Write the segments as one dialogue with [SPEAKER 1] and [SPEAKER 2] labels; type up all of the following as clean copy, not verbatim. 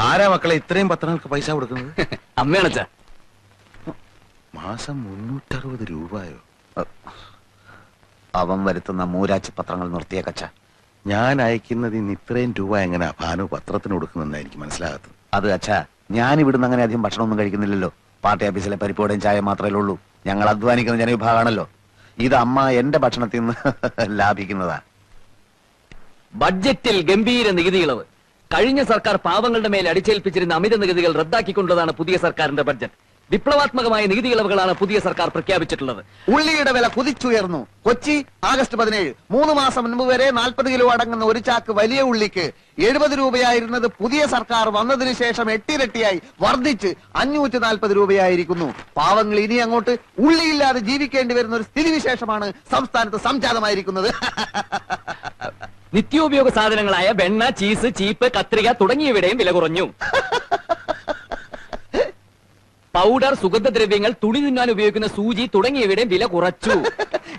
[SPEAKER 1] ആരാ മക്കളെ ഇത്രയും പത്രങ്ങൾക്ക് പൈസ കൊടുക്കുന്നത്?
[SPEAKER 2] അമ്മയാണച്ചാ.
[SPEAKER 1] മാസം 360 രൂപയോ?
[SPEAKER 3] അവൻ വരുത്തുന്ന മൂരാച്ചി പത്രങ്ങൾ നിർത്തിയേക്കച്ച.
[SPEAKER 1] ഞാൻ അയക്കുന്നത് ഇന്ന് ഇത്രയും രൂപ എങ്ങനെ ഭാനു പത്രത്തിന് കൊടുക്കുന്നെന്ന് എനിക്ക് മനസ്സിലാകത്തത്.
[SPEAKER 3] അത് അച്ഛാ, ഞാൻ ഇവിടുന്ന് അങ്ങനെ അധികം ഭക്ഷണമൊന്നും കഴിക്കുന്നില്ലല്ലോ. പാർട്ടി ഓഫീസിലെ പരിപ്പോടെയും ചായ മാത്രമേ ഉള്ളൂ. ഞങ്ങൾ അധ്വാനിക്കുന്ന ജനവിഭാഗമാണല്ലോ. ഇത് അമ്മ എന്റെ ഭക്ഷണത്തിൽ നിന്ന് ലാഭിക്കുന്നതാ.
[SPEAKER 2] ബഡ്ജറ്റിൽ ഗംഭീര നികുതി ഇളവ്. കഴിഞ്ഞ സർക്കാർ പാവങ്ങളുടെ മേൽ അടിച്ചേൽപ്പിച്ചിരുന്ന അമിത നികുതികൾ റദ്ദാക്കിക്കൊണ്ടതാണ് പുതിയ സർക്കാരിന്റെ ബഡ്ജറ്റ്. വിപ്ലവാത്മകമായ നികുതി ഇളവുകളാണ് പുതിയ സർക്കാർ പ്രഖ്യാപിച്ചിട്ടുള്ളത്.
[SPEAKER 3] ഉള്ളിയുടെ വില കുതിച്ചുയർന്നു. കൊച്ചി ആഗസ്റ്റ് 17. 3 മാസം മുൻപ് വരെ 40 കിലോ അടങ്ങുന്ന ഒരു ചാക്ക് വലിയ ഉള്ളിക്ക് 70 രൂപയായിരുന്നത് പുതിയ സർക്കാർ വന്നതിന് ശേഷം 8 ഇരട്ടിയായി വർദ്ധിച്ച് 540 രൂപയായിരിക്കുന്നു. പാവങ്ങൾ ഇനി അങ്ങോട്ട് ഉള്ളിയില്ലാതെ ജീവിക്കേണ്ടി വരുന്ന ഒരു സ്ഥിതിവിശേഷമാണ് സംസ്ഥാനത്ത് സംജാതമായിരിക്കുന്നത്.
[SPEAKER 2] നിത്യോപയോഗ സാധനങ്ങളായ വെണ്ണ, ചീസ്, ചീപ്പ്, കത്രിക തുടങ്ങിയവയുടെയും വില കുറഞ്ഞു. പൗഡർ, സുഗന്ധദ്രവ്യങ്ങൾ, തുണി തിന്നാൻ ഉപയോഗിക്കുന്ന സൂചി തുടങ്ങിയവയുടെയും വില കുറച്ചു.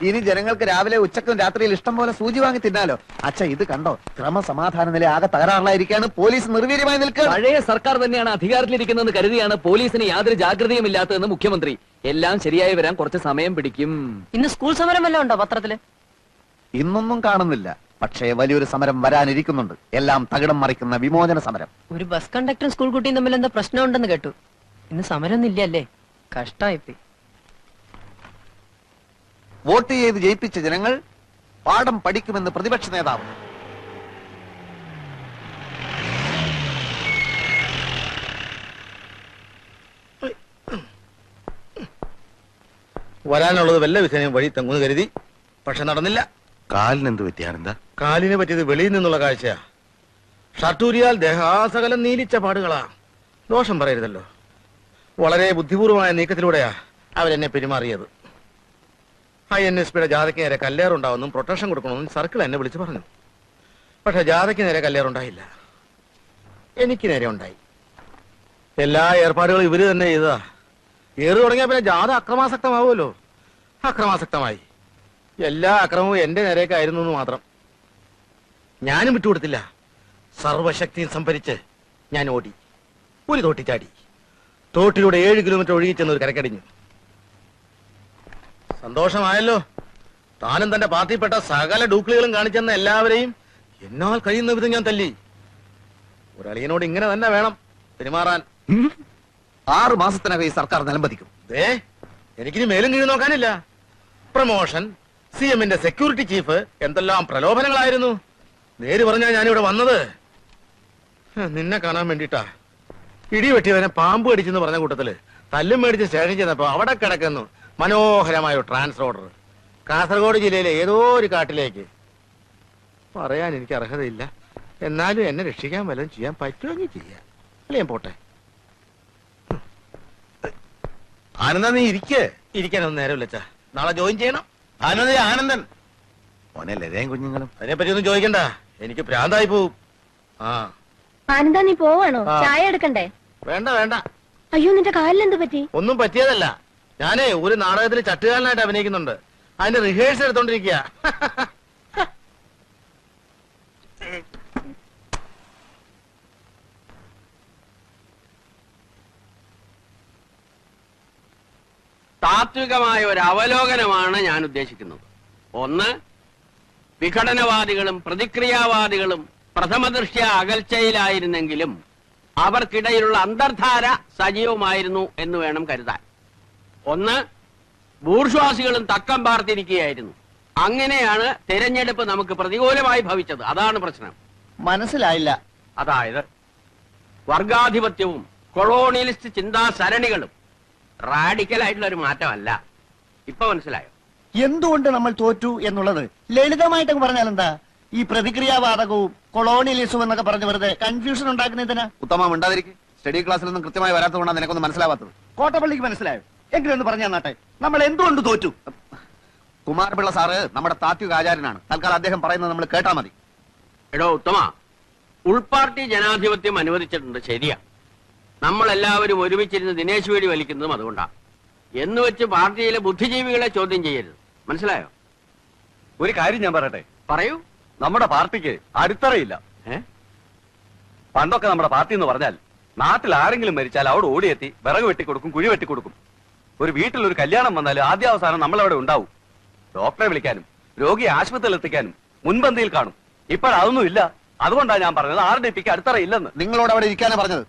[SPEAKER 3] ഇനി ജനങ്ങൾക്ക് രാവിലെ ഉച്ചക്കും രാത്രിയിൽ ഇഷ്ടം പോലെ സൂചി വാങ്ങി തിന്നാലോ. അച്ഛ, ഇത് കണ്ടോ? ക്രമസമാധാന നില ആകെ തകരാറിലായിരിക്കാണ്. പോലീസ് നിർവീര്യമായി നിൽക്കുക.
[SPEAKER 2] പഴയ സർക്കാർ തന്നെയാണ് അധികാരത്തിലിരിക്കുന്നതെന്ന് കരുതിയാണ് പോലീസിന് യാതൊരു ജാഗ്രതയും ഇല്ലാത്തതെന്ന് മുഖ്യമന്ത്രി. എല്ലാം ശരിയായി വരാൻ കുറച്ച് സമയം പിടിക്കും.
[SPEAKER 4] ഇന്ന് സ്കൂൾ സമരം വല്ലതും ഉണ്ടോ പത്രത്തില്?
[SPEAKER 3] ഇന്നൊന്നും കാണുന്നില്ല. പക്ഷേ വലിയൊരു സമരം വരാനിരിക്കുന്നുണ്ട്. എല്ലാം തകിടം മറിക്കുന്ന വിമോചന സമരം.
[SPEAKER 4] ഒരു ബസ് കണ്ടക്ടറും സ്കൂൾ കുട്ടിയും തമ്മിൽ എന്താ പ്രശ്നമുണ്ടെന്ന് കേട്ടു. ഇന്ന് സമരമൊന്നും ഇല്ലല്ലേ? കഷ്ടായിപ്പോയി.
[SPEAKER 3] വോട്ട് ചെയ്ത് ജയിപ്പിച്ച ജനങ്ങൾ പാഠം പഠിക്കുമെന്ന് പ്രതിപക്ഷ നേതാവ്.
[SPEAKER 5] വരാനുള്ളത് വല്ല വിധേനയും വഴി തെങ്ങുന്ന് കരുതി. പക്ഷെ നടന്നില്ല.
[SPEAKER 1] കാലിനെന്ത് പറ്റിയാണെന്താ?
[SPEAKER 5] കാലിനെ പറ്റിയത് വെളിയിൽ നിന്നുള്ള കാഴ്ചയാ. ഷർട്ടൂരിയാൽ ദേഹാസകലം നീലിച്ച പാടുകളാ. ദോഷം പറയരുതല്ലോ. വളരെ ബുദ്ധിപൂർവമായ നീക്കത്തിലൂടെയാ അവരെന്നെ പെരുമാറിയത്. INSPയുടെ ജാഥയ്ക്ക് നേരെ കല്ലേറുണ്ടാവുന്നും പ്രൊട്ടക്ഷൻ കൊടുക്കണമെന്നും സർക്കിൾ എന്നെ വിളിച്ചു പറഞ്ഞു. പക്ഷെ ജാഥയ്ക്ക് നേരെ കല്ലേറുണ്ടായില്ല, എനിക്ക് നേരെ ഉണ്ടായി. എല്ലാ ഏർപ്പാടുകളും ഇവര് തന്നെ ചെയ്തതാ. ഏറ് തുടങ്ങിയ പിന്നെ ജാഥ അക്രമാസക്തമാവുമല്ലോ. അക്രമാസക്തമായി. എല്ലാ അക്രമവും എന്റെ നേരേക്കായിരുന്നു എന്ന് മാത്രം. ഞാനും വിട്ടുകൊടുത്തില്ല. സർവശക്തിയും സംഭരിച്ച് ഞാൻ ഓടി. ഒരു തോട്ടി ചാടി. തോട്ടിലൂടെ 7 കിലോമീറ്റർ ഒഴുകിച്ചെന്ന് ഒരു കരക്കടിഞ്ഞു. സന്തോഷമായല്ലോ. താനും തന്റെ പാർട്ടിയിൽപ്പെട്ട സകല ഡൂക്ലികളും കാണിച്ചെന്ന എല്ലാവരെയും എന്നാൽ കഴിയുന്ന വിധം ഞാൻ തല്ലി. ഒരളിയനോട് ഇങ്ങനെ തന്നെ വേണം പെരുമാറാൻ.
[SPEAKER 3] 6 മാസത്തിനകം ഈ സർക്കാർ നിലംപതിക്കും.
[SPEAKER 5] എനിക്കിനി മേലും കീഴ് നോക്കാനില്ല. പ്രമോഷൻ, CMന്റെ സെക്യൂരിറ്റി ചീഫ്, എന്തെല്ലാം പ്രലോഭനങ്ങളായിരുന്നു. നേര് പറഞ്ഞാൽ ഞാനിവിടെ വന്നത് നിന്നെ കാണാൻ വേണ്ടിട്ടാ. ഇടിവെട്ടിയവനെ പാമ്പ് കടിച്ചെന്ന് പറഞ്ഞ കൂട്ടത്തില് തല്ലും മേടിച്ച് സ്റ്റേഷൻ ചെന്നപ്പോ അവിടെ കിടക്കുന്നു മനോഹരമായ ഒരു ട്രാൻസ്ഫർ ഓർഡർ. കാസർഗോഡ് ജില്ലയിലെ ഏതോ ഒരു കാട്ടിലേക്ക്. പറയാൻ എനിക്ക് അർഹതയില്ല. എന്നാലും എന്നെ രക്ഷിക്കാൻ വല്ലതും ചെയ്യാൻ പറ്റുമെങ്കിൽ ചെയ്യാം. അല്ലേ ഞാൻ പോട്ടെ.
[SPEAKER 1] ആനന്ദ, നീ
[SPEAKER 5] ഇരിക്കാനൊന്നും നേരമില്ല. നാളെ ജോയിൻ ചെയ്യണം.
[SPEAKER 1] ആനന്ദൻ മോനെ, ലതയും കുഞ്ഞുങ്ങളും
[SPEAKER 5] അതിനെപ്പറ്റി ഒന്നും ചോദിക്കണ്ട. എനിക്ക് ഭ്രാന്തായി പോവും.
[SPEAKER 6] ആനന്ദ, നീ പോവാണോ? ചായ എടുക്കണ്ടേ?
[SPEAKER 5] വേണ്ട വേണ്ട.
[SPEAKER 6] അയ്യോ, നിന്റെ കാലിലെന്ത് പറ്റി?
[SPEAKER 5] ഒന്നും പറ്റിയതല്ല. ഞാനേ ഒരു നാടകത്തിൽ ചട്ടുകാരനായിട്ട് അഭിനയിക്കുന്നുണ്ട്. അതിന്റെ റിഹേഴ്സൽ എടുത്തോണ്ടിരിക്കുക.
[SPEAKER 7] താത്വികമായ ഒരു അവലോകനമാണ് ഞാൻ ഉദ്ദേശിക്കുന്നത്. ഒന്ന്, വിഘടനവാദികളും പ്രതിക്രിയാവാദികളും പ്രഥമദൃഷ്ട്യാ അകൽച്ചയിലായിരുന്നെങ്കിലും അവർക്കിടയിലുള്ള അന്തർധാര സജീവമായിരുന്നു എന്ന് വേണം കരുതാൻ. ഒന്ന്, ബൂർഷ്വാസികളും തക്കം പാർത്തിരിക്കുകയായിരുന്നു. അങ്ങനെയാണ് തെരഞ്ഞെടുപ്പ് നമുക്ക് പ്രതികൂലമായി ഭവിച്ചത്. അതാണ് പ്രശ്നം.
[SPEAKER 3] മനസ്സിലായില്ല.
[SPEAKER 7] അതായത് വർഗാധിപത്യവും കൊളോണിയലിസ്റ്റ് ചിന്താസരണികളും റാഡിക്കലായിട്ടുള്ള ഒരു മാറ്റമല്ല. ഇപ്പൊ മനസ്സിലായോ
[SPEAKER 3] എന്തുകൊണ്ട് നമ്മൾ തോറ്റു എന്നുള്ളത്? ലളിതമായിട്ട് പറഞ്ഞാൽ എന്താ? ഈ പ്രതിക്രിയാവാദകവും കൊളോണിയലിസവും എന്നൊക്കെ പറഞ്ഞ് വെറുതെ കൺഫ്യൂഷൻ ഉണ്ടാക്കുന്നതിനാ. ഉത്തമം ഉണ്ടാതിരിക്കും. സ്റ്റഡി ക്ലാസ്സിലൊന്നും കൃത്യമായി വരാത്തതുകൊണ്ടാണ് നിനക്കൊന്നും മനസ്സിലാവാത്തത്. കോട്ടപ്പള്ളിക്ക് മനസ്സിലായോ? എങ്കിലും ഒന്ന് പറഞ്ഞു തന്നാട്ടെ, നമ്മൾ എന്തുകൊണ്ട് തോറ്റു? കുമാരപിള്ള സാറ് നമ്മുടെ താത്വിക ആചാര്യനാണ്. തൽക്കാലം അദ്ദേഹം പറയുന്നത് നമ്മൾ കേട്ടാ മതി.
[SPEAKER 7] എടോ ഉത്തമ, ഉൾപാർട്ടി ജനാധിപത്യം അനുവദിച്ചിട്ടുണ്ട്, ശരിയാ. നമ്മളെല്ലാവരും ഒരുമിച്ചിരുന്ന് ദിനേശ് വേടി വലിക്കുന്നതും അതുകൊണ്ടാണ്. എന്ന് വെച്ച് പാർട്ടിയിലെ ബുദ്ധിജീവികളെ ചോദ്യം ചെയ്യരുത്. മനസ്സിലായോ?
[SPEAKER 8] ഒരു കാര്യം ഞാൻ പറയട്ടെ.
[SPEAKER 7] പറയൂ.
[SPEAKER 8] നമ്മുടെ പാർട്ടിക്ക് അടിത്തറയില്ല. പണ്ടൊക്കെ നമ്മുടെ പാർട്ടി എന്ന് പറഞ്ഞാൽ നാട്ടിൽ ആരെങ്കിലും മരിച്ചാൽ അവിടെ ഓടിയെത്തി വിറക് വെട്ടിക്കൊടുക്കും, കുഴി വെട്ടിക്കൊടുക്കും. ഒരു വീട്ടിൽ ഒരു കല്യാണം വന്നാൽ ആദ്യാവസാനം നമ്മളവിടെ ഉണ്ടാവും. ഡോക്ടറെ വിളിക്കാനും രോഗിയെ ആശുപത്രിയിൽ എത്തിക്കാനും മുൻപന്തിയിൽ കാണും. ഇപ്പോഴതൊന്നും ഇല്ല. അതുകൊണ്ടാണ് ഞാൻ പറഞ്ഞത് RDPക്ക് അടിത്തറ ഇല്ലെന്ന്.
[SPEAKER 3] നിങ്ങളോട് അവിടെ ഇരിക്കാനാ പറഞ്ഞത്.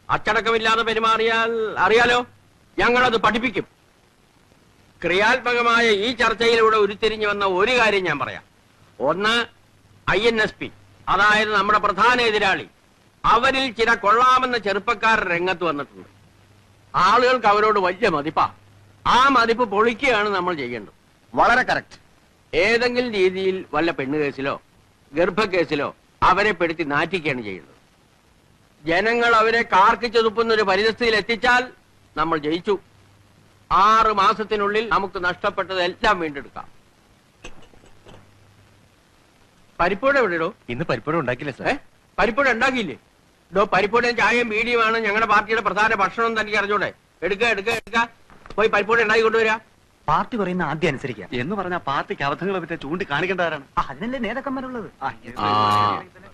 [SPEAKER 7] അച്ചടക്കമില്ലാതെ പെരുമാറിയാൽ അറിയാലോ, ഞങ്ങളത് പഠിപ്പിക്കും. ക്രിയാത്മകമായ ഈ ചർച്ചയിലൂടെ ഉരുത്തിരിഞ്ഞു വന്ന ഒരു കാര്യം ഞാൻ പറയാം. ഒന്ന്, INSP, അതായത് നമ്മുടെ പ്രധാന എതിരാളി. അവരിൽ ചില കൊള്ളാമെന്ന ചെറുപ്പക്കാർ രംഗത്ത് വന്നിട്ടുണ്ട്. ആളുകൾക്ക് അവരോട് വലിയ മതിപ്പാ. ആ മതിപ്പ് പൊളിക്കുകയാണ് നമ്മൾ ചെയ്യേണ്ടത്.
[SPEAKER 3] വളരെ കറക്റ്റ്.
[SPEAKER 7] ഏതെങ്കിലും രീതിയിൽ വല്ല പെണ്ണുകേസിലോ ഗർഭക്കേസിലോ അവരെ പെടുത്തി നാറ്റിക്കുകയാണ് ചെയ്യുന്നത്. ജനങ്ങൾ അവരെ കാർക്കിച്ചു തുപ്പുന്ന ഒരു പരിതസ്ഥിതിയിൽ എത്തിച്ചാൽ നമ്മൾ ജയിച്ചു. 6 മാസത്തിനുള്ളിൽ നമുക്ക് നഷ്ടപ്പെട്ടതെല്ലാം വീണ്ടെടുക്കാം. പരിപ്പോട എവിടെയോ?
[SPEAKER 8] ഇന്ന് പരിപ്പുഴ ഉണ്ടാക്കില്ല സാർ.
[SPEAKER 7] പരിപ്പോട ഉണ്ടാക്കിയില്ലേ? പരിപ്പോടയും ചായയും ബീഡിയുമാണ് ഞങ്ങളുടെ പാർട്ടിയുടെ പ്രധാന ഭക്ഷണം. തനിക്ക് അറിഞ്ഞൂടെ? എടുക്ക പോയി പരിപ്പോട ഉണ്ടാക്കി കൊണ്ടുവരാ.
[SPEAKER 8] പാർട്ടി പറയുന്ന ആദ്യം അനുസരിക്കാം എന്ന് പറഞ്ഞാൽ പാർട്ടിക്ക് അബദ്ധങ്ങളെ പറ്റി ചൂണ്ടിക്കാണിക്കേണ്ടവരാണ്. അതിനല്ലേ നേതാക്കന്മാരുള്ളത്.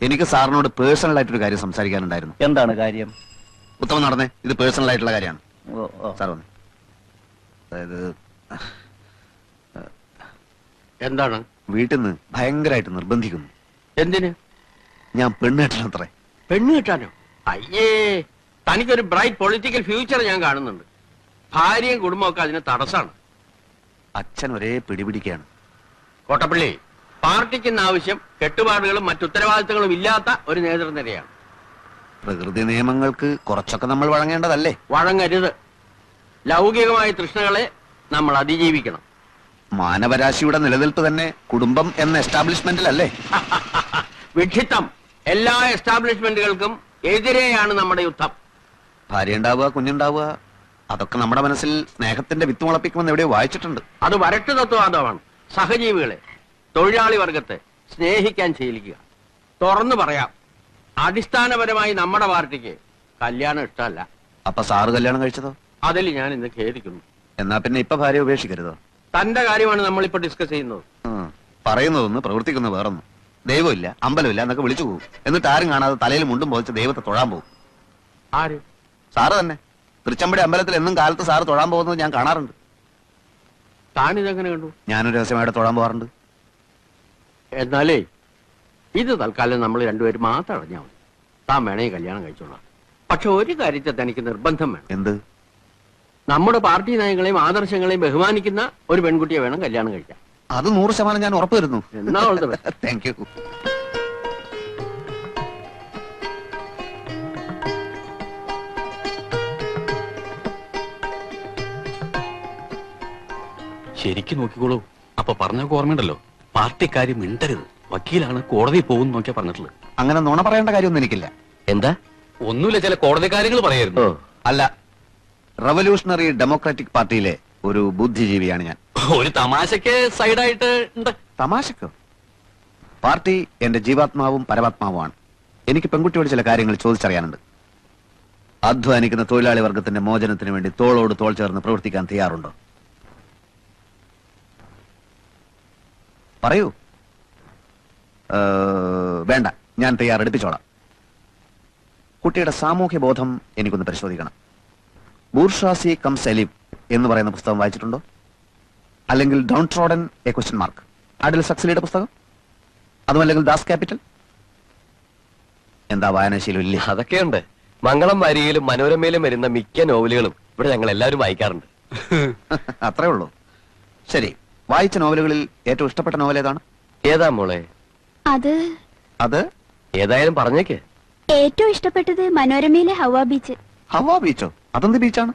[SPEAKER 3] എനിക്ക് സാറിനോട് പേഴ്സണൽ ആയിട്ടൊരു കാര്യം സംസാരിക്കാനുണ്ടായിരുന്നു.
[SPEAKER 8] എന്താണ് കാര്യം?
[SPEAKER 3] ഉത്തമം നടന്നേ, ഇത് പേഴ്സണൽ ആയിട്ടുള്ള കാര്യമാണ്. സാർ വന്നേ. അതായത്
[SPEAKER 7] എന്താണ്?
[SPEAKER 3] വീട്ടിൽ നിന്ന് ഭയങ്കരമായിട്ട് നിർബന്ധിക്കുന്നു.
[SPEAKER 7] എന്തിന്?
[SPEAKER 3] ഞാൻ പെണ്ണ് കെട്ടണത്രേ.
[SPEAKER 7] പെണ്ണ് കിട്ടാനോ? അയ്യേ, തനിക്കൊരു ബ്രൈറ്റ് പൊളിറ്റിക്കൽ ഫ്യൂച്ചർ ഞാൻ കാണുന്നുണ്ട്. ഭാര്യയും കുടുംബമൊക്കെ അതിന് തടസ്സാണ്.
[SPEAKER 3] അച്ഛൻ ഒരേ പിടിപിടിക്കുകയാണ്.
[SPEAKER 7] കോട്ടപ്പള്ളി, പാർട്ടിക്ക് ഇന്ന് ആവശ്യം കെട്ടുപാടുകളും മറ്റുത്തരവാദിത്തങ്ങളും ഇല്ലാത്ത ഒരു നേതൃനിരയാണ്.
[SPEAKER 3] പ്രകൃതി നിയമങ്ങൾക്ക് കുറച്ചൊക്കെ നമ്മൾ വഴങ്ങേണ്ടതല്ലേ?
[SPEAKER 7] വഴങ്ങരുത്. ലൗകികമായ തൃഷ്ണകളെ നമ്മൾ അതിജീവിക്കണം.
[SPEAKER 3] മാനവരാശിയുടെ നിലനിൽപ്പ് തന്നെ കുടുംബം എന്ന എസ്റ്റാബ്ലിഷ്മെന്റിലല്ലേ?
[SPEAKER 7] വിഡ്ഢിത്തം. എല്ലാ എസ്റ്റാബ്ലിഷ്മെന്റുകൾക്കും എതിരെയാണ് നമ്മുടെ യുദ്ധം.
[SPEAKER 3] ഭാര്യ ഉണ്ടാവുക, കുഞ്ഞുണ്ടാവുക, അതൊക്കെ നമ്മുടെ മനസ്സിൽ സ്നേഹത്തിന്റെ വിത്ത് മുളപ്പിക്കുമെന്ന് എവിടെയോ വായിച്ചിട്ടുണ്ട്.
[SPEAKER 7] അത് വരട്ട് തത്വവാദമാണ്. സഹജീവികളെ, തൊഴിലാളി വർഗത്തെ സ്നേഹിക്കാൻ ശീലിക്കുക. തുറന്നു പറയാം, അടിസ്ഥാനപരമായി നമ്മുടെ പാർട്ടിക്ക് കല്യാണം ഇഷ്ടമല്ല.
[SPEAKER 3] അപ്പൊ സാറ് കല്യാണം കഴിച്ചതോ?
[SPEAKER 7] അതിൽ ഞാൻ ഇന്ന് ഖേദിക്കുന്നു.
[SPEAKER 3] എന്നാ പിന്നെ ഇപ്പൊ ഭാര്യ ഉപേക്ഷിക്കരുതോ?
[SPEAKER 7] തന്റെ കാര്യമാണ് നമ്മളിപ്പോ ഡിസ്കസ് ചെയ്യുന്നത്.
[SPEAKER 3] പറയുന്നതൊന്ന് പ്രവർത്തിക്കുന്നത് വേറൊന്നും. ദൈവമില്ല, അമ്പലമില്ല എന്നൊക്കെ വിളിച്ചു പോകും. എന്നിട്ട് ആരും കാണാതെ തലയിൽ മുണ്ടും പോയിച്ച് ദൈവത്തെ തൊഴാൻ പോകും.
[SPEAKER 7] ആര്?
[SPEAKER 3] സാറ് തന്നെ. തൃച്ചമ്പടി അമ്പലത്തിൽ എന്നും കാലത്ത് സാറ് തൊഴാൻ പോകുന്നത് ഞാൻ കാണാറുണ്ട്.
[SPEAKER 7] താനിതെങ്ങനെ കണ്ടു?
[SPEAKER 3] ഞാനൊരു രഹസ്യമായിട്ട് തൊഴാൻ പോകാറുണ്ട്.
[SPEAKER 7] എന്നാലേ ഇത് തൽക്കാലം നമ്മൾ രണ്ടുപേരും മാത്രം അറിഞ്ഞാൽ മതി. താൻ വേണേ കല്യാണം കഴിച്ചോളാം. പക്ഷെ ഒരു കാര്യത്തെ തനിക്ക് നിർബന്ധം വേണം.
[SPEAKER 3] എന്ത്?
[SPEAKER 7] നമ്മുടെ പാർട്ടി നയങ്ങളെയും ആദർശങ്ങളെയും ബഹുമാനിക്കുന്ന ഒരു പെൺകുട്ടിയെ വേണം കല്യാണം കഴിക്കാൻ.
[SPEAKER 3] അത് 100% ഞാൻ ഉറപ്പ് വരുന്നു.
[SPEAKER 7] എന്നാ
[SPEAKER 3] താങ്ക് യു.
[SPEAKER 8] ശരിക്കും നോക്കിക്കോളൂ. അപ്പൊ പറഞ്ഞൊക്കെ ഓർമ്മയുണ്ടല്ലോ, പാർട്ടിക്കാരി മിണ്ടരുത്, വക്കീലാണ്, കോടതി പോകും നോക്കിയാ പറഞ്ഞിട്ടുള്ളത്.
[SPEAKER 3] അങ്ങനെ നുണ പറയേണ്ട കാര്യമൊന്നും എനിക്കില്ല.
[SPEAKER 8] എന്താ? ഒന്നുമില്ല, ചില കോടതി കാര്യങ്ങൾ പറയായിരുന്നു.
[SPEAKER 3] അല്ല, റവല്യൂഷണറി ഡെമോക്രാറ്റിക് പാർട്ടിയിലെ ഒരു ബുദ്ധിജീവിയാണ് ഞാൻ.
[SPEAKER 8] ഒരു തമാശക്ക് സൈഡായിട്ട് ഉണ്ട്.
[SPEAKER 3] തമാശക്കോ? പാർട്ടി എന്റെ ജീവാത്മാവും പരമാത്മാവുമാണ്. എനിക്ക് പെൺകുട്ടിയോട് ചില കാര്യങ്ങൾ ചോദിച്ചറിയാനുണ്ട്. അധ്വാനിക്കുന്ന തൊഴിലാളി വർഗത്തിന്റെ മോചനത്തിന് വേണ്ടി തോളോട് തോൾ ചേർന്ന് പ്രവർത്തിക്കാൻ തയ്യാറുണ്ടോ? പറയൂ. വേണ്ട, ഞാൻ തയ്യാറെടുപ്പിച്ചോളാം. കുട്ടിയുടെ സാമൂഹ്യ ബോധം എനിക്കൊന്ന് പരിശോധിക്കണം. ബൂർഷാസി കം സെലിം എന്ന് പറയുന്ന പുസ്തകം വായിച്ചിട്ടുണ്ടോ? അല്ലെങ്കിൽ downtrodden a question mark, അഡിൽ സക്സലിയുടെ പുസ്തകം? അതുമല്ലെങ്കിൽ ദാസ് ക്യാപിറ്റൽ? എന്താ വായനാശീലം ഇല്ലേ?
[SPEAKER 8] അതൊക്കെയുണ്ട്. മംഗളം വാരികയിലും മനോരമയിലും വരുന്ന മിക്ക നോവലുകളും ഇവിടെ ഞങ്ങൾ എല്ലാവരും വായിക്കാറുണ്ട്.
[SPEAKER 3] അത്രേ ഉള്ളൂ. ശരി, വായിച്ച നോവലുകളിൽ ഏറ്റവും ഇഷ്ടപ്പെട്ട നോവൽ ഏതാണ്?
[SPEAKER 8] ഏതാ മോളെ?
[SPEAKER 6] അത്
[SPEAKER 8] ഏതായാലും പറഞ്ഞേക്ക്.
[SPEAKER 6] ഏറ്റവും ഇഷ്ടപ്പെട്ടത് മനോരമയിലെ ഹവാ ബീച്ച്.
[SPEAKER 3] ഹവാ ബീച്ചോ? അതെന്ത് ബീച്ചാണ്?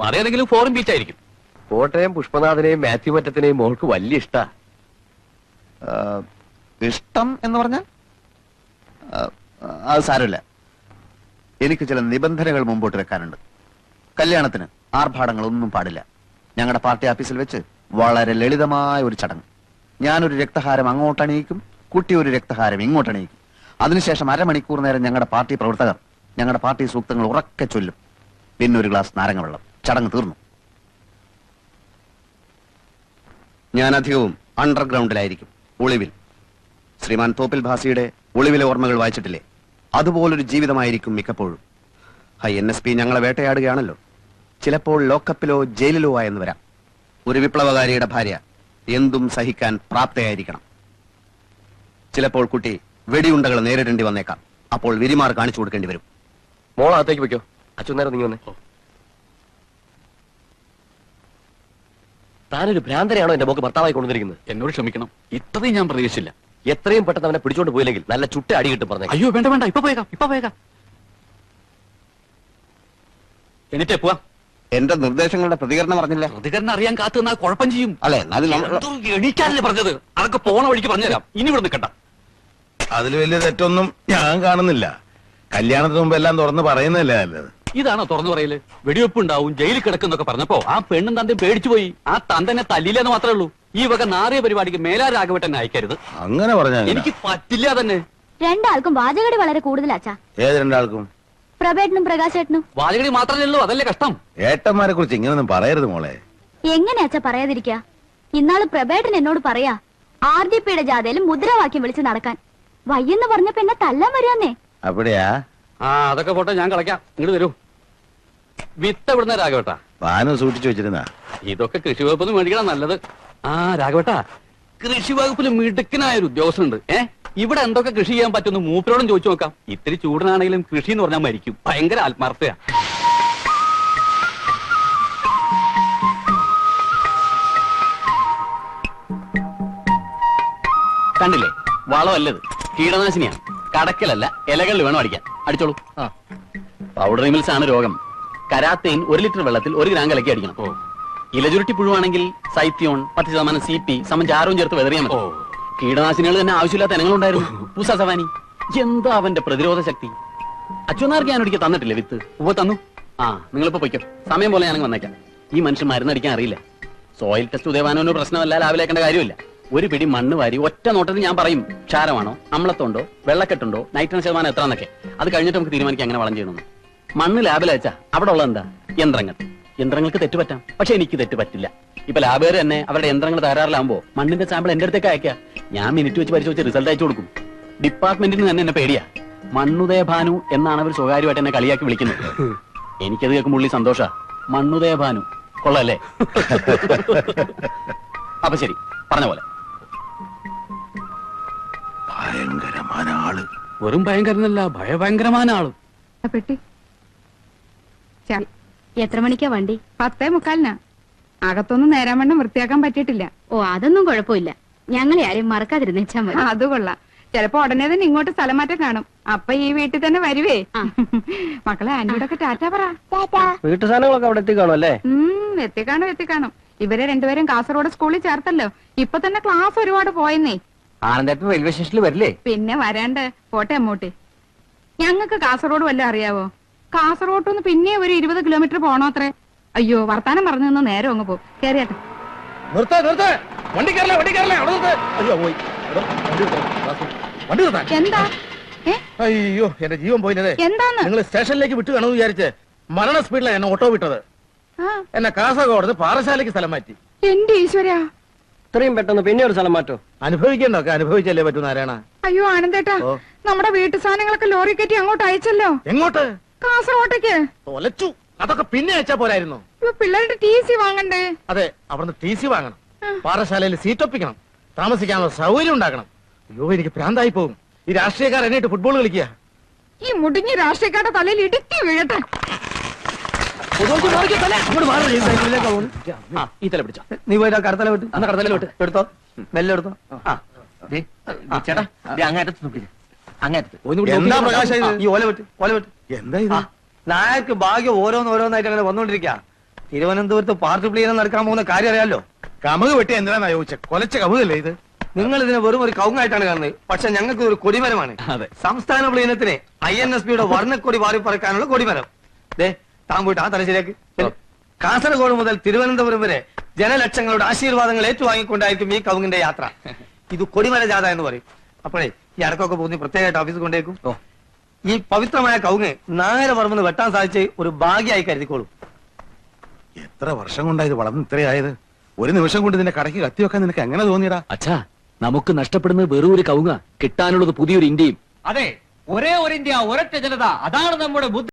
[SPEAKER 8] അതേതെങ്കിലും ഫോറിൻ ബീച്ച് ആയിരിക്കും. കോട്ടയം പുഷ്പനാഥനെയും മാത്യു മറ്റത്തിനെയും മോൾക്ക് വലിയ ഇഷ്ടാ.
[SPEAKER 3] ഇഷ്ടം എന്ന് പറഞ്ഞാൽ അത് സാരമില്ല. എനിക്ക് ചില നിബന്ധനകൾ മുമ്പോട്ട് വെക്കാനുണ്ട്. കല്യാണത്തിന് ആർഭാടങ്ങളൊന്നും പാടില്ല. ഞങ്ങളുടെ പാർട്ടി ഓഫീസിൽ വെച്ച് വളരെ ലളിതമായ ഒരു ചടങ്ങ്. ഞാനൊരു രക്തഹാരം അങ്ങോട്ടണിയിക്കും, കുട്ടി ഒരു രക്തഹാരം ഇങ്ങോട്ടണിയിക്കും. അതിനുശേഷം അരമണിക്കൂർ നേരം ഞങ്ങളുടെ പാർട്ടി പ്രവർത്തകർ ഞങ്ങളുടെ പാർട്ടി സൂക്തങ്ങൾ ഉറക്കെ ചൊല്ലും. പിന്നെ ഒരു ഗ്ലാസ് നാരങ്ങ വെള്ളം. ചടങ്ങ് തീർന്നു. ഞാൻ അധികവും അണ്ടർഗ്രൗണ്ടിലായിരിക്കും, ഒളിവിൽ. ശ്രീമാൻ തോപ്പിൽ ഭാസിയുടെ ഒളിവിലെ ഓർമ്മകൾ വായിച്ചിട്ടില്ലേ?
[SPEAKER 9] അതുപോലൊരു ജീവിതമായിരിക്കും മിക്കപ്പോഴും. NSP ഞങ്ങളെ വേട്ടയാടുകയാണല്ലോ. ചിലപ്പോൾ ലോക്കപ്പിലോ ജയിലിലോ ആയെന്ന് വരാം. ഒരു വിപ്ലവകാരിയുടെ ഭാര്യ എന്തും സഹിക്കാൻ പ്രാപ്തയായിരിക്കണം. ചിലപ്പോൾ കുട്ടി വെടിയുണ്ടകൾ നേരിടേണ്ടി വന്നേക്കാം. അപ്പോൾ വിരിമാർ കാണിച്ചു കൊടുക്കേണ്ടി വരും.
[SPEAKER 2] മോളകത്തേക്ക് വെക്കോ. അച്ഛനേരം നീ വന്നേ. താനൊരു ഭ്രാന്തരെയാണോ എന്റെ മോക്ക് ഭർത്താവായി കൊണ്ടുവന്നിരിക്കുന്നത്?
[SPEAKER 10] എന്നോട് ക്ഷമിക്കണം, ഇത്രയും ഞാൻ പ്രതീക്ഷിച്ചില്ല.
[SPEAKER 2] എത്രയും പെട്ടെന്ന് അവനെ പിടിച്ചോണ്ട് പോയില്ലെങ്കിൽ നല്ല ചുട്ട അടി കിട്ടും പറഞ്ഞു.
[SPEAKER 10] അയ്യോ വേണ്ട വേണ്ട, ഇപ്പൊ പോയേക്കാം. എന്നിട്ടേ പോവാം.
[SPEAKER 9] എന്റെ നിർദ്ദേശങ്ങളുടെ പ്രതികരണം പറഞ്ഞില്ല.
[SPEAKER 10] പ്രതികരണം അറിയാൻ കാത്തു നിന്നാൽ കുഴപ്പം ചെയ്യും.
[SPEAKER 9] അല്ലെ
[SPEAKER 10] എണീക്കാനല്ലേ പറഞ്ഞത്? അതൊക്കെ പോണ വഴിക്ക് പറഞ്ഞുതരാം. ഇനി ഇവിടെ നിൽക്കണ്ട.
[SPEAKER 5] അതിൽ വലിയ തെറ്റൊന്നും ഞാൻ കാണുന്നില്ല. കല്യാണത്തിന് മുമ്പ് എല്ലാം തുറന്ന് പറയുന്നല്ലേ നല്ലത്.
[SPEAKER 10] ഇതാണോ തുറന്നു പറയല്? വെടിവെപ്പ് ഉണ്ടാവും, ജയിലിൽ കിടക്കുന്നൊക്കെ പറഞ്ഞപ്പോ ആ പെണ്ണും തന്തയും പേടിച്ചു പോയി. ആ തന്തനെ തല്ലില്ലെന്ന് മാത്രമേ ഉള്ളൂ. ഈ വക നാറിയ പരിപാടിക്ക് മേലാ രാഘവട്ടനെ അയക്കരുത്.
[SPEAKER 5] അങ്ങനെ പറഞ്ഞാൽ
[SPEAKER 10] എനിക്ക് പറ്റില്ല തന്നെ.
[SPEAKER 6] രണ്ടാൾക്കും വാചകടി വളരെ കൂടുതലാച്ചാ.
[SPEAKER 5] ഏത് രണ്ടാൾക്കും?
[SPEAKER 6] പ്രഭേട്ടനും പ്രകാശേട്ടനും.
[SPEAKER 10] വാചകടി മാത്രമേ ഉള്ളൂ, അതല്ലേ കഷ്ടം.
[SPEAKER 5] ഏട്ടന്മാരെ കുറിച്ച് ഇങ്ങനൊന്നും പറയരുത് മോളെ.
[SPEAKER 6] എങ്ങനെയാച്ചാ പറയാതിരിക്കാ? ഇന്നാള് പ്രഭേട്ടൻ എന്നോട് പറയാ RDPയുടെ ജാഥയിൽ മുദ്രാവാക്യം വിളിച്ച് നടക്കാൻ. വയ്യെന്ന് പറഞ്ഞപ്പോ എന്നെ തല്ലാൻ വരുവാന്നേ.
[SPEAKER 5] അവിടെയാ?
[SPEAKER 10] അതൊക്കെ പോട്ടെ, ഞാൻ കളയ്ക്കാം. ഇങ്ങോട്ട് വരൂ. വിത്ത് എവിടുന്ന രാഘവട്ടാ?
[SPEAKER 5] പാനം സൂക്ഷിച്ചു വെച്ചിരുന്ന.
[SPEAKER 10] ഇതൊക്കെ കൃഷി വകുപ്പിൽ മേടിക്കണം നല്ലത്. രാഘവട്ടാ, കൃഷി വകുപ്പിൽ മിടുക്കനായ ഒരു ഉദ്യോഗസ്ഥനുണ്ട്. ഇവിടെ എന്തൊക്കെ കൃഷി ചെയ്യാൻ പറ്റുമെന്ന് മൂപ്പരോടും ചോദിച്ചു നോക്കാം. ഇത്തിരി ചൂടനാണെങ്കിലും കൃഷി എന്ന് പറഞ്ഞാൽ മരിക്കും. ഭയങ്കര ആത്മാർത്ഥയാ. കണ്ടില്ലേ, വളമല്ലത്, കീടനാശിനിയാണ്. കടക്കലല്ല, ഇലകളിൽ വേണം അടിക്കാൻ. അടിച്ചോളൂ. പൗഡർ മിൽസ് ആണ് രോഗം. കരാത്തേൻ 1 ലിറ്റർ വെള്ളത്തിൽ 1 ഗ്രാം കലക്കി അടിക്കണം. ഇലചുരുട്ടി പുഴുവാണെങ്കിൽ സൈത്യോൺ 10% CP ചാരവും ചേർത്ത് വെതറിയാൽ മതി. കീടനാശിനികൾ തന്നെ ആവശ്യമില്ലാത്ത ഇനങ്ങളുണ്ടായിരുന്നു. പൂസ സവാനി. എന്താ അവന്റെ പ്രതിരോധ ശക്തി! അച്ഛനാർക്ക് ഞാൻ ഒരിക്കൽ തന്നിട്ടില്ലേ വിത്ത്? തന്നു. നിങ്ങളിപ്പോ പൊയ്ക്കോ. സമയം പോലെ ഞാനങ്ങ് വന്നേക്കാം. ഈ മനുഷ്യൻ മരുന്നടിക്കാൻ അറിയില്ല. സോയിൽ ടെസ്റ്റ് ഉദയവാനോ പ്രശ്നമല്ല, ലാവിലേക്കേണ്ട കാര്യമില്ല. ഒരു പിടി മണ്ണ് വാരി ഒറ്റ നോട്ടത്തിൽ ഞാൻ പറയും ക്ഷാരമാണോ, അമ്ലത്തുണ്ടോ, വെള്ളക്കെട്ടുണ്ടോ, നൈട്രജൻ ശതമാനം എത്രന്നൊക്കെ. അത് കഴിഞ്ഞിട്ട് നമുക്ക് തീരുമാനിക്കാം എങ്ങനെ വളം ചെയ്യണമെന്ന്. മണ്ണ് ലാബിൽ വെച്ചാ അവിടെ ഉള്ള എന്താ? യന്ത്രങ്ങൾക്ക് തെറ്റുപറ്റാം, പക്ഷെ എനിക്ക് തെറ്റ് പറ്റില്ല. ഇപ്പൊ ലാബുകാർ തന്നെ അവരുടെ യന്ത്രങ്ങൾ തകരാറിലാകുമ്പോ മണ്ണിന്റെ സാമ്പിൾ എന്റെ അടുത്തേക്ക് അയക്കാം. ഞാൻ മിനിറ്റ് വെച്ച് പരിശോധിച്ച് റിസൾട്ട് അയച്ചു കൊടുക്കും. ഡിപ്പാർട്ട്മെന്റിന് തന്നെ എന്നെ പേടിയാ. മണ്ണുദയ ഭാനു എന്നാണ് അവർ സ്വകാര്യമായിട്ട് എന്നെ കളിയാക്കി വിളിക്കുന്നത്. എനിക്കത് കേൾക്കുമ്പോൾ ഉള്ളി സന്തോഷ. മണ്ണുദയ ഭാനു കൊള്ളല്ലേ? അപ്പൊ ശരി, പറഞ്ഞ പോലെ.
[SPEAKER 5] ഭയങ്കരമായ ആള്.
[SPEAKER 10] വെറും ഭയങ്കരനല്ല, ഭയഭയങ്കരമായ ആള്.
[SPEAKER 11] പെട്ടി
[SPEAKER 6] എത്ര മണിക്കാ വണ്ടി?
[SPEAKER 11] 10:45. അകത്തൊന്നും നേരാൻ വണ്ണം വൃത്തിയാക്കാൻ പറ്റിയിട്ടില്ല.
[SPEAKER 6] അതൊന്നും കുഴപ്പമില്ല. ഞങ്ങളെ ആരും മറക്കാതിരുന്നേച്ചാ മതി.
[SPEAKER 11] അത് കൊള്ളാം. ചിലപ്പോ ഉടനെ തന്നെ ഇങ്ങോട്ട് സ്ഥലം മാറ്റം കാണും. അപ്പൊ ഈ വീട്ടിൽ തന്നെ വരുവേ. മക്കളെ ആന്റിയോടൊക്കെ ടാറ്റ പറ.
[SPEAKER 2] വീട്ടു സാധനങ്ങളൊക്കെ അവിടെ എത്തിക്കാണോ അല്ലേ?
[SPEAKER 11] എത്തിക്കാണും. ഇവരെ രണ്ടുപേരും കാസർഗോഡ് സ്കൂളിൽ ചേർത്തല്ലോ. ഇപ്പൊ തന്നെ ക്ലാസ് ഒരുപാട് പോയെന്നേ.
[SPEAKER 2] ആനന്ദേട്ടൻ റെയിൽവേ സ്റ്റേഷനിൽ വരില്ലേ?
[SPEAKER 11] പിന്നെ വരാണ്ട്. പോട്ടെ അമ്മൂട്ടി. ഞങ്ങൾക്ക് കാസർഗോഡ് വല്ലതും അറിയാവോ? കാസർഗോഡ് പിന്നെ ഒരു 20 കിലോമീറ്റർ പോണോ അത്രേ. അയ്യോ, വർത്താനം പറഞ്ഞു നിന്ന് നേരം അങ്ങ് പോകും. കേറിയാട്ടെ. എന്താ?
[SPEAKER 5] അയ്യോ, എന്റെ ജീവൻ പോയില്ലേ?
[SPEAKER 11] എന്താന്ന്?
[SPEAKER 5] നിങ്ങൾ സ്റ്റേഷനിലേക്ക് വിട്ടു കാണുമെന്ന് വിചാരിച്ച് മരണ സ്പീഡിലാണ് എന്നെ ഓട്ടോ വിട്ടത്. എന്നെ കാസർഗോഡ് പാറശാലയ്ക്ക് സ്ഥലം മാറ്റി.
[SPEAKER 11] എന്റെ ഈശ്വരാ,
[SPEAKER 2] ഇത്രയും പെട്ടെന്ന് പിന്നെ ഒരു സ്ഥലം മാറ്റോ?
[SPEAKER 5] അനുഭവിക്കണ്ടൊക്കെ അനുഭവിച്ചല്ലേ പറ്റൂ നാരായണ.
[SPEAKER 11] അയ്യോ ആനന്ദേട്ടാ, നമ്മുടെ വീട്ടു സാധനങ്ങളൊക്കെ ലോറി കയറ്റി അങ്ങോട്ട് അയച്ചല്ലോ.
[SPEAKER 5] എങ്ങോട്ട്?
[SPEAKER 11] കാസർഗോട്ടേക്ക്.
[SPEAKER 5] തൊലച്ചു. അതൊക്കെ പിന്നെ അയച്ചാ പോരായിരുന്നു.
[SPEAKER 11] പിള്ളേരുടെ TC വാങ്ങണ്ടേ?
[SPEAKER 5] അതെ, അവിടുന്ന് TC വാങ്ങണം. പാറശാലയിൽ സീറ്റ് ഒപ്പിക്കണം. താമസിക്കാനുള്ള സൗകര്യം ഉണ്ടാക്കണം. അയ്യോ, എനിക്ക് ഭ്രാന്തായി പോകും. ഈ രാഷ്ട്രീയക്കാർ എന്നിട്ട് ഫുട്ബോൾ കളിക്കുക.
[SPEAKER 11] ഈ മുടിഞ്ഞ രാഷ്ട്രീയക്കാരുടെ തലയിൽ ഇടുക്കി വീഴട്ടെ.
[SPEAKER 2] ഈ തല പിടിച്ചോ. നീ പോയിട്ട് കടത്തല വിട്ട് അന്ന് കടത്തല വിട്ട് എടുത്തോ, മെല്ലെ എടുത്തോ. ചേട്ടാ, അങ്ങേറ്റത്ത്
[SPEAKER 5] എന്താ പ്രകാശം ഇത്?
[SPEAKER 2] ഈ ഓല വിട്ട്
[SPEAKER 5] എന്താ ഇത്?
[SPEAKER 2] നായർക്ക് ഭാഗ്യം ഓരോന്നായിട്ട് അങ്ങനെ വന്നോണ്ടിരിക്കുക. തിരുവനന്തപുരത്ത് പാർട്ടി പ്ലീനം നടക്കാൻ പോകുന്ന കാര്യം അറിയാലോ.
[SPEAKER 5] കമുക് വെട്ടി എന്തിനാ ചോദിച്ച? കൊലച്ച കമുകല്ലേ ഇത്?
[SPEAKER 2] നിങ്ങൾ ഇതിനെ വെറും ഒരു കവുങ്ങായിട്ടാണ് കാണുന്നത്. പക്ഷെ ഞങ്ങൾക്ക് ഒരു കൊടിമരമാണ്. സംസ്ഥാന പ്ലീനത്തിന് INSPയുടെ വർണ്ണക്കൊടി വാരിപ്പറക്കാനുള്ള കൊടിമരം. താൻ പോയിട്ട് ആ തലശ്ശേരിക്ക്. കാസർഗോഡ് മുതൽ തിരുവനന്തപുരം വരെ ജനലക്ഷങ്ങളുടെ ആശീർവാദങ്ങൾ ഏറ്റുവാങ്ങിക്കൊണ്ടായിരിക്കും ഈ കവുങ്ങിന്റെ യാത്ര. ഇത് കൊടിമര ജാഥ എന്ന് പറയും. അപ്പോഴേ ഈ അടക്കമൊക്കെ പോകുന്ന പ്രത്യേകമായിട്ട് ഓഫീസിൽ കൊണ്ടേക്കും. ഈ പവിത്രമായ കവുങ്ങ് നാഗരവർമ്മന്ന് വെട്ടാൻ സാധിച്ച് ഒരു ഭാഗ്യമായി കരുതിക്കോളൂ.
[SPEAKER 5] എത്ര വർഷം കൊണ്ടാ ഇത് വളർന്ന് ഇത്രയായത്? ഒരു നിമിഷം കൊണ്ട് ഇതിന്റെ കടയ്ക്ക് കത്തിവെക്കാൻ നിനക്ക് എങ്ങനെ തോന്നിയടാ?
[SPEAKER 2] അച്ഛാ, നമുക്ക് നഷ്ടപ്പെടുന്നത് വെറും ഒരു കവുങ്ങ, കിട്ടാനുള്ളത് പുതിയൊരു ഇന്ത്യയും.
[SPEAKER 5] അതെ,
[SPEAKER 12] ഒരേ ഒരു ഇന്ത്യ ഒരൊറ്റ ജനത, അതാണ് നമ്മുടെ ബുദ്ധി.